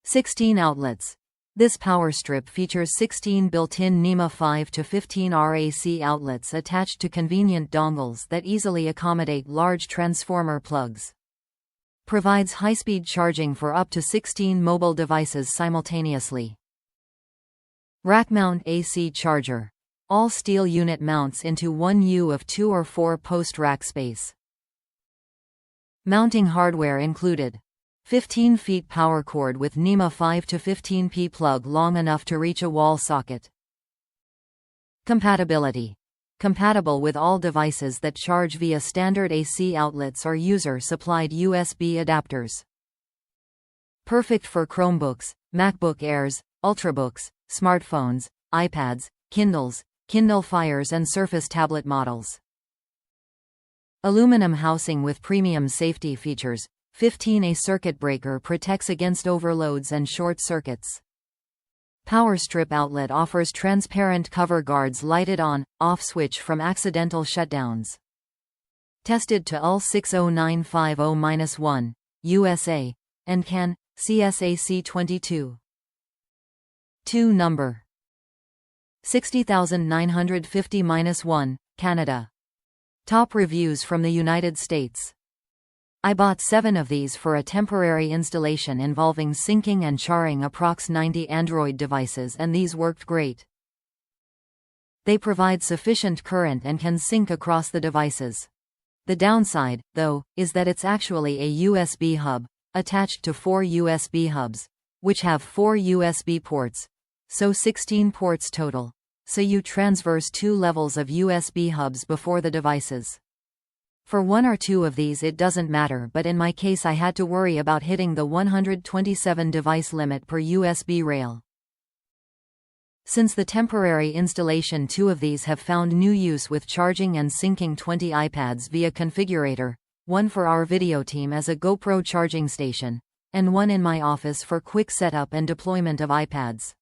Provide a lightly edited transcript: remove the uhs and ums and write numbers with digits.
16 outlets. This power strip features 16 built-in NEMA 5 to 15 RAC outlets attached to convenient dongles that easily accommodate large transformer plugs. Provides high-speed charging for up to 16 mobile devices simultaneously. RACKMOUNT AC CHARGER. All steel unit mounts into 1U of 2 or 4 post-rack space. Mounting hardware included. 15 feet power cord with NEMA 5 to 15P plug long enough to reach a wall socket. Compatibility. Compatible with all devices that charge via standard AC outlets or user-supplied USB adapters. Perfect for Chromebooks, MacBook Airs, Ultrabooks, smartphones, iPads, Kindles, Kindle Fires and Surface tablet models. Aluminum housing with premium safety features. 15A circuit breaker protects against overloads and short circuits. Power strip outlet offers transparent cover guards lighted on/off switch from accidental shutdowns. Tested to UL 60950-1, USA, and CAN, CSA-C22.2 No. 60950-1, Canada. Top reviews from the United States. I bought 7 of these for a temporary installation involving syncing and charring approx 90 Android devices, and these worked great. They provide sufficient current and can sync across the devices. The downside, though, is that it's actually a USB hub, attached to 4 USB hubs, which have 4 USB ports, so 16 ports total, so you transverse 2 levels of USB hubs before the devices. For 1 or 2 of these it doesn't matter, but in my case I had to worry about hitting the 127 device limit per USB rail. Since the temporary installation, 2 of these have found new use with charging and syncing 20 iPads via configurator, 1 for our video team as a GoPro charging station, and 1 in my office for quick setup and deployment of iPads.